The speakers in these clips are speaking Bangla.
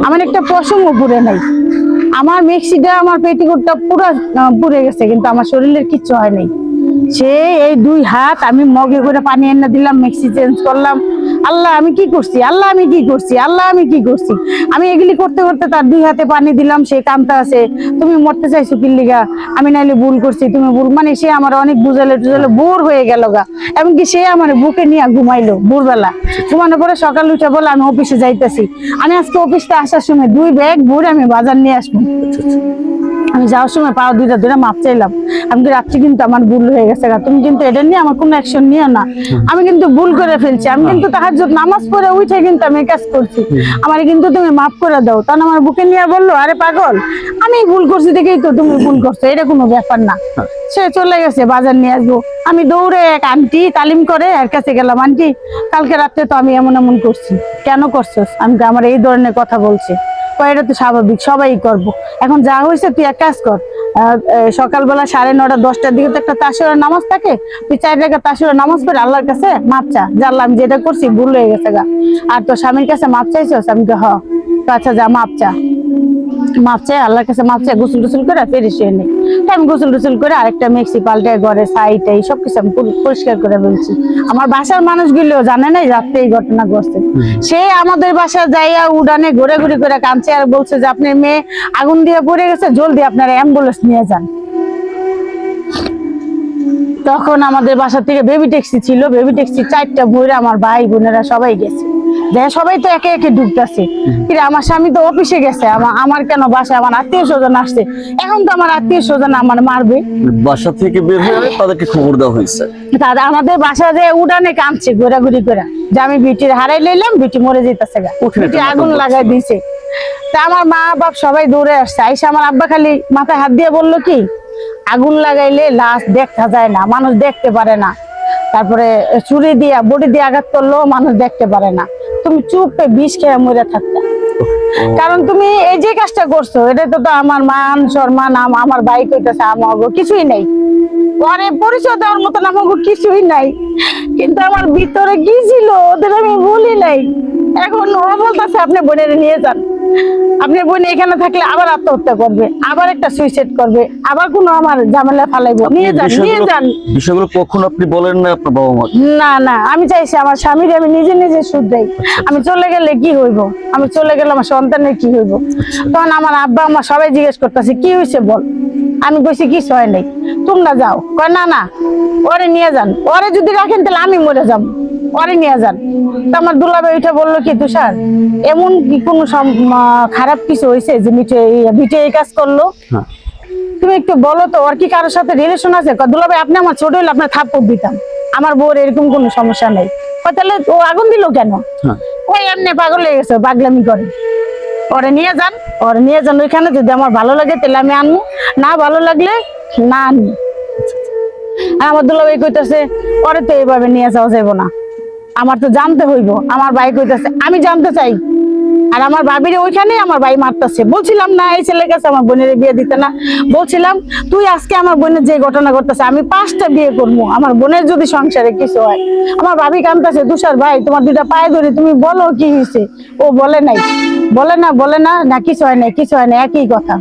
আমার একটা পশমও পুড়ে নাই। আমার মেক্সিটা আমার পেটিকোটটা পুরো পুড়ে গেছে, কিন্তু আমার শরীরের কিচ্ছু হয় নাই। সে এই 2 হাত আমি মগে করে পানি এনে দিলাম, মেক্সি চেঞ্জ করলাম। আল্লাহ আমি কি করছি, আল্লাহ আমি কি করছি, আল্লাহ আমি কি করছি। আমি এগুলি করতে করতে তার 2 হাতে পানি দিলাম। সে কামটা আছে, তুমি মরতে চাইছো কিল্লিগা, আমি নাইলে ভুল করছি, তুমি ভুল। মানে সে আমার অনেক বুঝালে টুঝালে বোর হয়ে গেল গা। এমনকি সে আমার বুকে নিয়ে ঘুমাইলো ভোরবেলা। ঘুমানোর পরে সকাল উঠে বলে আমি অফিসে যাইতেছি। আমি আজকে অফিসটা আসার সময় 2 ব্যাগ ভরে আমি বাজার নিয়ে আসবো। আমি যাওয়ার সময় পাওয়া 2টা ধরে মাপ চাইলাম। আমি কি রাত্রি কিন্তু আমার ভুল হয়ে গেছে, তুমি কিন্তু এটা নিয়ে আমার কোনো অ্যাকশন নিও না, আমি কিন্তু ভুল করে ফেলছি। আমি কিন্তু তাহাজ্জুদ নামাজ পড়ে উঠে কিন্তু আমি কাজ করছি, আমার কিন্তু তুমি মাফ করে দাও। তখন আমার বুকে নিয়ে বললো, আরে পাগল, আমি ভুল করছি দেখেই তো তুমি ভুল করছো, এটা কোনো ব্যাপার না। সে চলে গেছে বাজার নিয়ে আসবো। আমি দৌড়ে এক আন্টি তালিম করে এর কাছে গেলাম, আন্টি কালকে রাত্রে তো আমি এমন এমন করছি, কেন করছোস? আমি আমার এই ধরনের কথা বলছে। এটা তো স্বাভাবিক, সবাই করবো। এখন যা হয়েছে তুই এক কাজ কর, সকালবেলা 9:30 10টার দিকে তো একটা তাসুরের নামাজ থাকে, তুই 4 রাকাত তাসুরের নামাজ পড়ে আল্লাহর কাছে মাপ চা, যে আল্লাহ আমি যেটা করছি ভুল হয়ে গেছে গা। আর তোর স্বামীর কাছে মাপ চাইছিস? আমি হ। তো আচ্ছা যা মাপ চা, মাপ চাই আল্লাহর কাছে, মাপ চাই, গোসল টোসল করে ফেরিস এনে আমি গোসল টোসল করে আরেকটা মেক্সি পাল্টে ঘরে সাইড সবকিছু আমি পরিষ্কার করে বলছি। আমার বাসার মানুষগুলো জানে না রাত্রে এই ঘটনা ঘটছে। সে আমাদের বাসা যাইয়া উড়ানে ঘুরে ঘুরে করে কাঁদছে আর বলছে যে আপনার মেয়ে আগুন দিয়ে পড়ে গেছে, জলদি আপনারা অ্যাম্বুলেন্স নিয়ে যান। তখন আমাদের বাসা থেকে বেবি ট্যাক্সি ছিল, বেবি ট্যাক্সি 4টা ভরে আমার ভাই বোনেরা সবাই গেছে। সবাই তো একে একে ঢুকতেছে। আমার স্বামী তো অফিসে গেছে, আমার কেন বাসায় আমার আত্মীয় স্বজন আসছে। এখন তো আমার আত্মীয় স্বজন আমার মারবে। বাসা থেকে বের হয়ে তাদেরকে খবর দেওয়া হয়েছে। দাদা আমাদের বাসা যে উড়ানে কাঁদছে ঘোরাঘুরি করে, যে আমি বিটির হারাই লইলাম, বিটি মরে যেতেছে, বিটি আগুন লাগাই দিছে। তা আমার মা বাপ সবাই দৌড়ে আসছে। আইসা আমার আব্বা খালি মাথায় হাত দিয়ে বললো কি, আগুন লাগাইলে লাশ দেখা যায় না, মানুষ দেখতে পারে না। তারপরে ছুরি দিয়া বডি দিয়ে আঘাত করলেও মানুষ দেখতে পারে না, তুমি চুপে বিষ খেয়ে মরে থাকতে। কারণ তুমি এই যে কাজটা করছো, এটা তো আমার মান সম্মান, আমার ভাই কইতেছে আমার কিছুই নাই, পরে পরিচয় দেওয়ার মতন আমাকে কিছুই নাই। কিন্তু আমার ভিতরে কি ছিল ওদের আমি বলি নাই। এখন ও বলতেছে আপনি বোনের নিয়ে যান, আপনি বোন এখানে থাকলে আবার আত্মহত্যা করবে, আবার একটা সুইসাইড করবে, আবার কোনো আমার ঝামেলা ফালাইবো, নিয়ে যান নিয়ে যান। বিষয়গুলো কখন আপনি বলেন না আপনার বাবা মা? না না, আমি চাইছি আমার স্বামীর আমি নিজে নিজে শুধরাই। আমি চলে গেলে কি হইব, আমি চলে গেলে আমার সন্তানের কি হইব। তখন আমার আব্বা আমার সবাই জিজ্ঞেস করতেছে কি হয়েছে বল। আমি কইছি কিছু হয় নাই, তোমরা যাও। কয় না না, ওরে নিয়ে যান, ওরে যদি রাখেন তাহলে আমি মরে যাব, ওরে নিয়ে যান। তো আমার দুলাভাই উঠে বললো কি, তুষার এমন কি কোনো খারাপ কিছু হয়েছে যে মিঠে এই কাজ করলো? তুমি একটু বলো তো, ওর কি কারোর সাথে রিলেশন আছে? দুলাভাই আপনি আমার ছোট হইলে আপনার থাপ্পড় দিতাম, আমার বউর এরকম কোনো সমস্যা নেই। তাহলে ও আগুন দিল কেন? ওই এমনি পাগল হয়ে গেছে, পাগলামি করে। ওরে নিয়ে যান, ওরে নিয়ে যান ওইখানে, যদি আমার ভালো লাগে তাহলে আমি আনবো, না ভালো লাগলে না আনবো। আর আমার দুলাভাই কইতেছে ওরে তো এইভাবে নিয়ে যাওয়া যাবো না, আমার তো জানতে হইব। আমার ভাই কইতেছে আমি জানতে চাই, আর আমার ভাবির ওইখানে আমার ভাই মারতেছে। বলছিলাম না এই ছেলের কাছে আমার বোনের বিয়ে দিতে না, বলছিলাম তুই আজকে আমার বোনের যে ঘটনা ঘটতেছে, আমি 5টা বিয়ে করবো, আমার বোনের যদি সংসারে কিছু হয়। আমার ভাবি কাঁদতেছে, তুষার ভাই তোমার 2টা পায়ে ধরে তুমি বলো কি হয়েছে। ও বলে নাই, বলে না না কিছু হয় নাই, কিছু হয় না, একই কথা।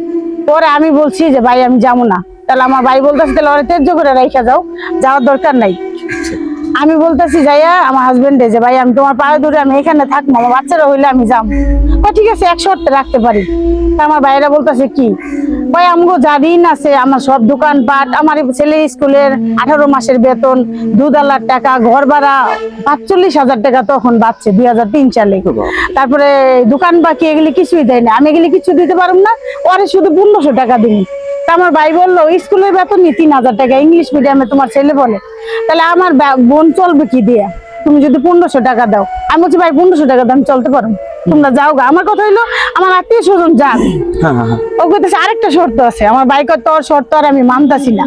পরে আমি বলছি যে ভাই আমি যাবো না। তাহলে আমার ভাই বলতেছে তাহলে ওরা তেজ্য করে রাইখা যাও, যাওয়ার দরকার নাই। আমি বলতেছি যাইয়া আমার হাজবেন্ডে যে ভাই আমি তোমার পায়ে ধরে আমি এখানে থাকবো, আমার বাচ্চারা হইলে আমি যাবো। ঠিক আছে 1 শর্তে রাখতে পারি। আমার ভাইরা বলতেছে কি, ভাই আমগো যা ঋণ আছে, আমার সব দোকানপাট, আমার ছেলের স্কুলের 18 মাসের বেতন, 2 লাখ টাকা, ঘর ভাড়া 45,000 টাকা তখন বাচ্চে 2003 সালে। তারপরে দোকান বাকি এগুলি কিছুই দেয় না, আমি এগুলি কিছু দিতে পারবো না, ওরে শুধু 1500 টাকা দিই। আমার ভাই বললো স্কুলের বেতন 3000 টাকা, ইংলিশ মিডিয়ামে তোমার ছেলে বলে, তাহলে আমার বোন চলবে কি দিয়ে? তুমি যদি 1500 টাকা দাও। আমি বলছি ভাই 1500 টাকা দাও আমি চলতে পারো, তোমরা যাও গা। আমার কথা হইলো আমার আত্মীয় স্বজন যান। ও কইতেছে আরেকটা শর্ত আছে। আমার ভাই কয় তোর শর্ত আর আমি মানতাছি না।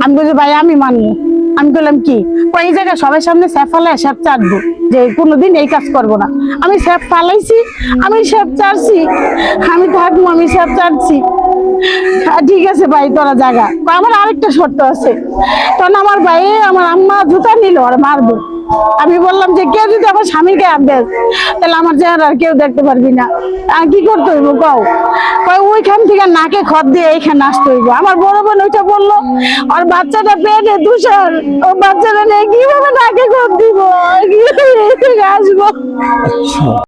আমি বলছি ভাই আমি মানবো। আমি বললাম কি, এই জায়গায় সবাই সামনে স্যাপ ফালায় স্যাপ চাটবো, যে কোনোদিন এই কাজ করবো না। আমি স্যাপ ফালাইছি, আমি স্যাপ চাটছি, আমি থাকবো, আমি স্যাপ চাটছি। ঠিক আছে ভাই তোরা জায়গা, আমার আরেকটা শর্ত আছে। তখন আমার ভাই আমার আম্মা জুতা নিল আর মারবো, আমি বললাম যে কেউ যদি আমার স্বামীর গায়ে হাত দেয় তাহলে আমার চেহারা আর কেউ দেখতে পারবি না। আর কি করতে হইব কও? কয় ওইখান থেকে নাকে খত দিয়ে এইখানে আসতে হইব। আমার বড় বোন ওইটা বললো, আর বাচ্চাটা পেটে তুষার, ও বাচ্চাটা নিয়ে কিভাবে নাকে খত দিব, কিভাবে আসবো? আচ্ছা